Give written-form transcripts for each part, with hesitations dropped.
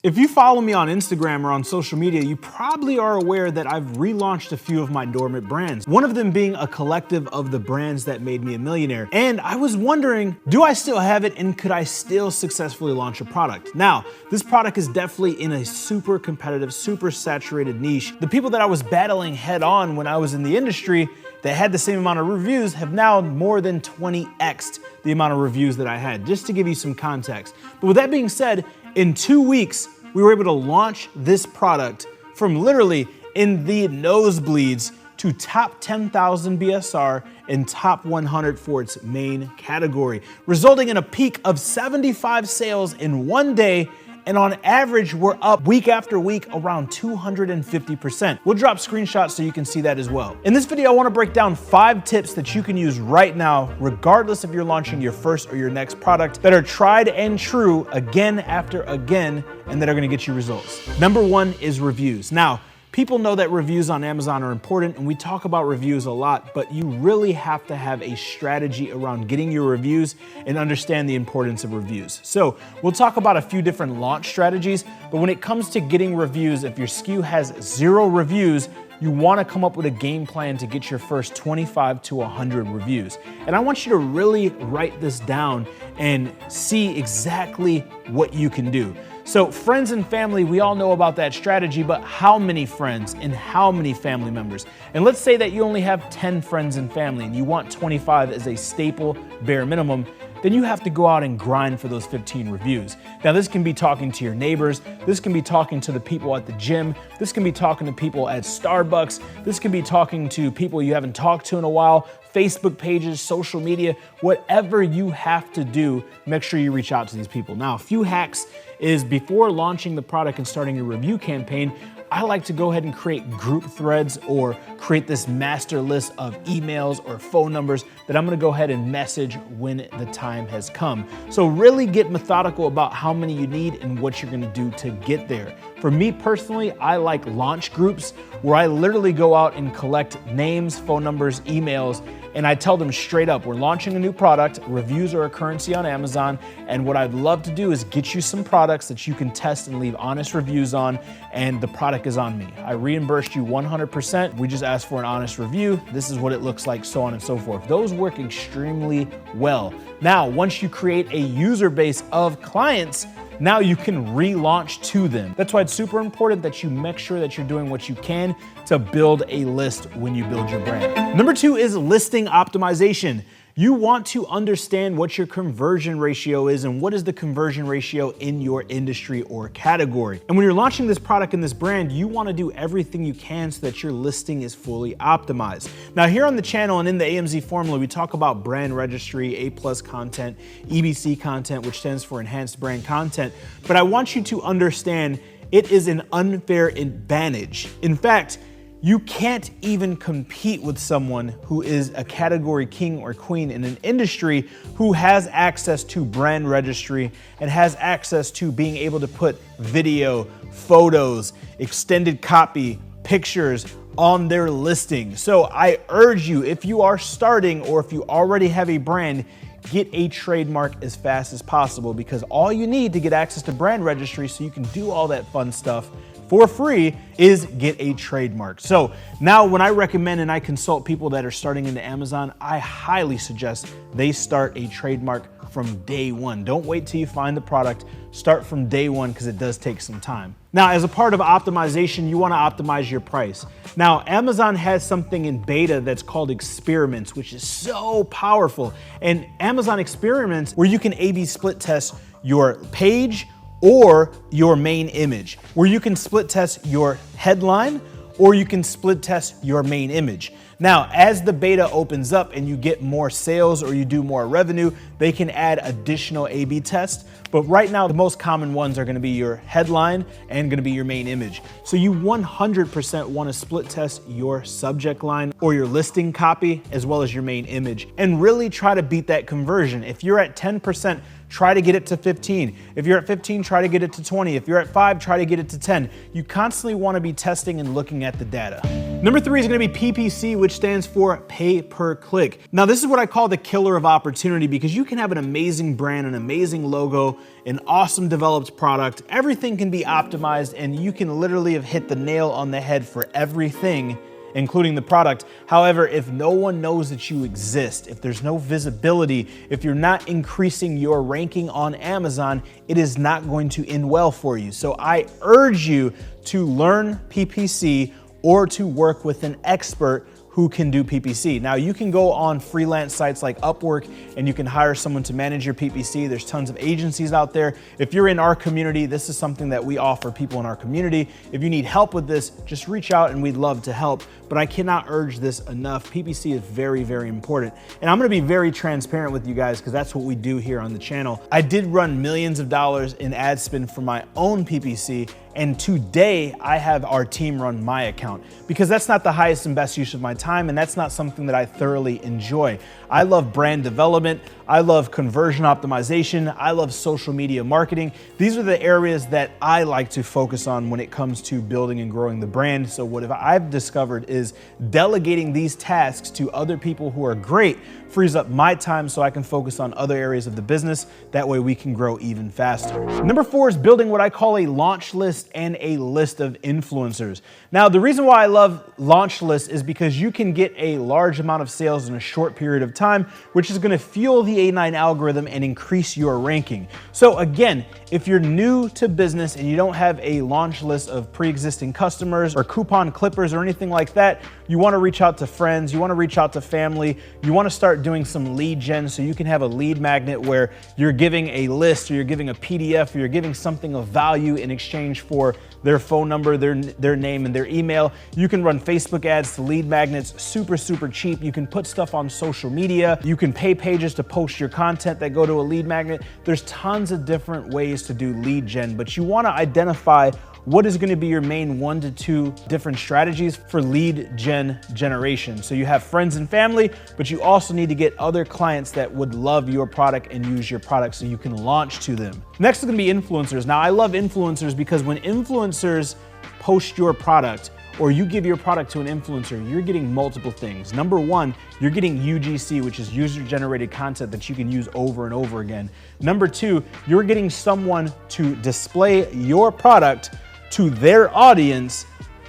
If you follow me on Instagram or on social media, you probably are aware that I've relaunched a few of my dormant brands. One of them being a collective of the brands that made me a millionaire. And I was wondering, do I still have it and could I still successfully launch a product? Now, this product is definitely in a super competitive, super saturated niche. The people that I was battling head on when I was in the industry that had the same amount of reviews have now more than 20x'd the amount of reviews that I had, just to give you some context. But with that being said, in 2 weeks, we were able to launch this product from literally in the nosebleeds to top 10,000 BSR and top 100 for its main category, resulting in a peak of 75 sales in 1 day. And on average, we're up week after week around 250%. We'll drop screenshots so you can see that as well. In this video, I wanna break down 5 tips that you can use right now, regardless if you're launching your first or your next product, that are tried and true again after again, and that are gonna get you results. Number 1 is reviews. Now, people know that reviews on Amazon are important, and we talk about reviews a lot, but you really have to have a strategy around getting your reviews and understand the importance of reviews. So we'll talk about a few different launch strategies, but when it comes to getting reviews, if your SKU has 0 reviews, you wanna come up with a game plan to get your first 25 to 100 reviews. And I want you to really write this down and see exactly what you can do. So friends and family, we all know about that strategy, but how many friends and how many family members? And let's say that you only have 10 friends and family and you want 25 as a staple bare minimum, then you have to go out and grind for those 15 reviews. Now this can be talking to your neighbors, this can be talking to the people at the gym, this can be talking to people at Starbucks, this can be talking to people you haven't talked to in a while, Facebook pages, social media, whatever you have to do, make sure you reach out to these people. Now, a few hacks is before launching the product and starting your review campaign, I like to go ahead and create group threads or create this master list of emails or phone numbers that I'm gonna go ahead and message when the time has come. So really get methodical about how many you need and what you're gonna do to get there. For me personally, I like launch groups where I literally go out and collect names, phone numbers, emails, and I tell them straight up, we're launching a new product, reviews are a currency on Amazon, and what I'd love to do is get you some products that you can test and leave honest reviews on, and the product is on me. I reimbursed you 100%, we just asked for an honest review, this is what it looks like, so on and so forth. Those work extremely well. Now, once you create a user base of clients, now you can relaunch to them. That's why it's super important that you make sure that you're doing what you can to build a list when you build your brand. Number 2 is listing optimization. You want to understand what your conversion ratio is and what is the conversion ratio in your industry or category. And when you're launching this product and this brand, you want to do everything you can so that your listing is fully optimized. Now here on the channel and in the AMZ formula, we talk about brand registry, A+ content, EBC content, which stands for enhanced brand content. But I want you to understand it is an unfair advantage. In fact, you can't even compete with someone who is a category king or queen in an industry who has access to brand registry and has access to being able to put video, photos, extended copy, pictures on their listing. So I urge you, if you are starting or if you already have a brand, get a trademark as fast as possible, because all you need to get access to brand registry so you can do all that fun stuff for free is get a trademark. So now when I recommend and I consult people that are starting into Amazon, I highly suggest they start a trademark from day one. Don't wait till you find the product, start from day one because it does take some time. Now, as a part of optimization, you want to optimize your price. Now, Amazon has something in beta that's called experiments, which is so powerful. And Amazon experiments where you can A/B split test your page or your main image, where you can split test your headline or you can split test your main image. Now, as the beta opens up and you get more sales or you do more revenue, they can add additional A/B tests. But right now, the most common ones are gonna be your headline and gonna be your main image. So you 100% wanna split test your subject line or your listing copy as well as your main image and really try to beat that conversion. If you're at 10%, try to get it to 15. If you're at 15, try to get it to 20. If you're at 5, try to get it to 10. You constantly wanna be testing and looking at the data. Number 3 is going to be PPC, which stands for pay per click. Now, this is what I call the killer of opportunity, because you can have an amazing brand, an amazing logo, an awesome developed product. Everything can be optimized, and you can literally have hit the nail on the head for everything, including the product. However, if no one knows that you exist, if there's no visibility, if you're not increasing your ranking on Amazon, it is not going to end well for you. So I urge you to learn PPC or to work with an expert who can do PPC. Now, you can go on freelance sites like Upwork and you can hire someone to manage your PPC. There's tons of agencies out there. If you're in our community, this is something that we offer people in our community. If you need help with this, just reach out and we'd love to help. But I cannot urge this enough. PPC is very, very important. And I'm gonna be very transparent with you guys because that's what we do here on the channel. I did run millions of dollars in ad spend for my own PPC, and today I have our team run my account because that's not the highest and best use of my time, and that's not something that I thoroughly enjoy. I love brand development, I love conversion optimization, I love social media marketing. These are the areas that I like to focus on when it comes to building and growing the brand. So what I've discovered is delegating these tasks to other people who are great frees up my time so I can focus on other areas of the business. That way we can grow even faster. Number 4 is building what I call a launch list and a list of influencers. Now, the reason why I love launch lists is because you can get a large amount of sales in a short period of time, which is going to fuel the A9 algorithm and increase your ranking. So again, if you're new to business and you don't have a launch list of pre-existing customers or coupon clippers or anything like that, you want to reach out to friends, you want to reach out to family, you want to start doing some lead gen so you can have a lead magnet where you're giving a list or you're giving a PDF or you're giving something of value in exchange for their phone number, their name, and their email. You can run Facebook ads to lead magnets super, super cheap. You can put stuff on social media. You can pay pages to post your content that go to a lead magnet. There's tons of different ways to do lead gen, but you want to identify what is going to be your main 1 to 2 different strategies for lead generation. So you have friends and family, but you also need to get other clients that would love your product and use your product so you can launch to them. Next is going to be influencers. Now, I love influencers because when influencers post your product or you give your product to an influencer, you're getting multiple things. Number 1, you're getting UGC, which is user-generated content that you can use over and over again. Number 2, you're getting someone to display your product to their audience,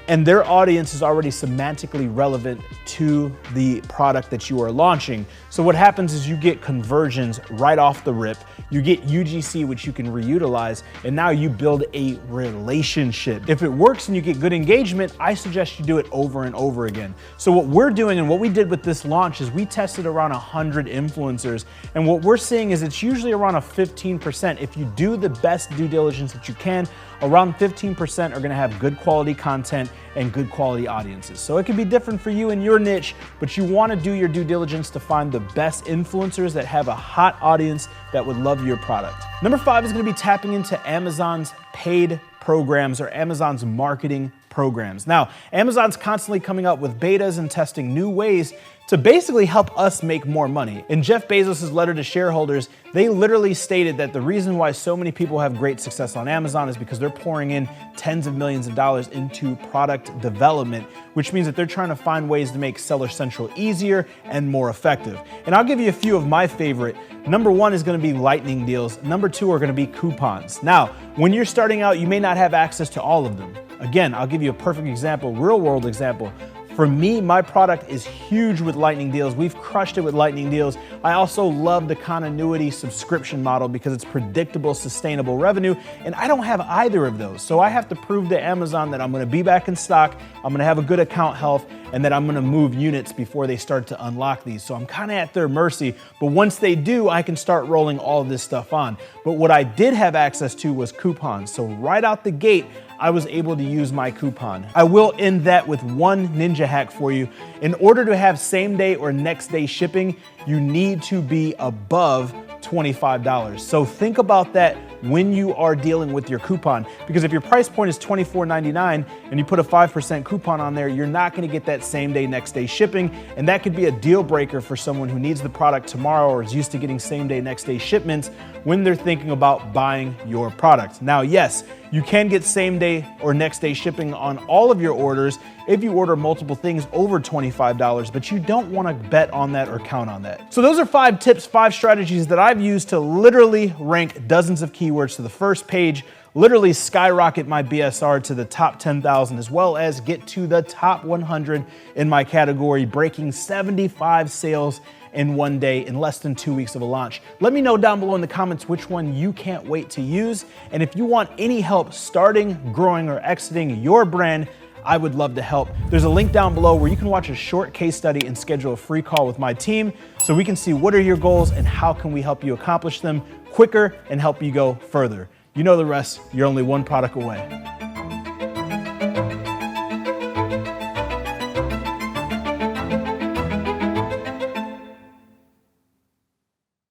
and their audience is already semantically relevant to the product that you are launching. So what happens is you get conversions right off the rip, you get UGC, which you can reutilize, and now you build a relationship. If it works and you get good engagement, I suggest you do it over and over again. So what we're doing and what we did with this launch is we tested around 100 influencers, and what we're seeing is it's usually around a 15%. If you do the best due diligence that you can, around 15% are gonna have good quality content and good quality audiences. So it can be different for you and your niche, but you wanna do your due diligence to find the best influencers that have a hot audience that would love your product. Number 5 is gonna be tapping into Amazon's paid programs or Amazon's marketing programs. Now, Amazon's constantly coming up with betas and testing new ways to basically help us make more money. In Jeff Bezos' letter to shareholders, they literally stated that the reason why so many people have great success on Amazon is because they're pouring in tens of millions of dollars into product development, which means that they're trying to find ways to make Seller Central easier and more effective. And I'll give you a few of my favorite. Number 1 is gonna be lightning deals. Number 2 are gonna be coupons. Now, when you're starting out, you may not have access to all of them. Again, I'll give you a perfect example, real world example. For me, my product is huge with lightning deals. We've crushed it with lightning deals. I also love the continuity subscription model because it's predictable, sustainable revenue, and I don't have either of those. So I have to prove to Amazon that I'm gonna be back in stock, I'm gonna have a good account health, and that I'm gonna move units before they start to unlock these. So I'm kinda at their mercy, but once they do, I can start rolling all of this stuff on. But what I did have access to was coupons. So right out the gate, I was able to use my coupon. I will end that with one ninja hack for you. In order to have same day or next day shipping, you need to be above $25. So think about that when you are dealing with your coupon, because if your price point is $24.99 and you put a 5% coupon on there, you're not gonna get that same day, next day shipping, and that could be a deal breaker for someone who needs the product tomorrow or is used to getting same day, next day shipments when they're thinking about buying your product. Now, yes, you can get same day or next day shipping on all of your orders if you order multiple things over $25, but you don't want to bet on that or count on that. So those are 5 tips, 5 strategies that I've used to literally rank dozens of keywords to the first page, literally skyrocket my BSR to the top 10,000, as well as get to the top 100 in my category, breaking 75 sales in one day in less than 2 weeks of a launch. Let me know down below in the comments which one you can't wait to use. And if you want any help starting, growing, or exiting your brand, I would love to help. There's a link down below where you can watch a short case study and schedule a free call with my team so we can see what are your goals and how can we help you accomplish them quicker and help you go further. You know the rest, you're only one product away.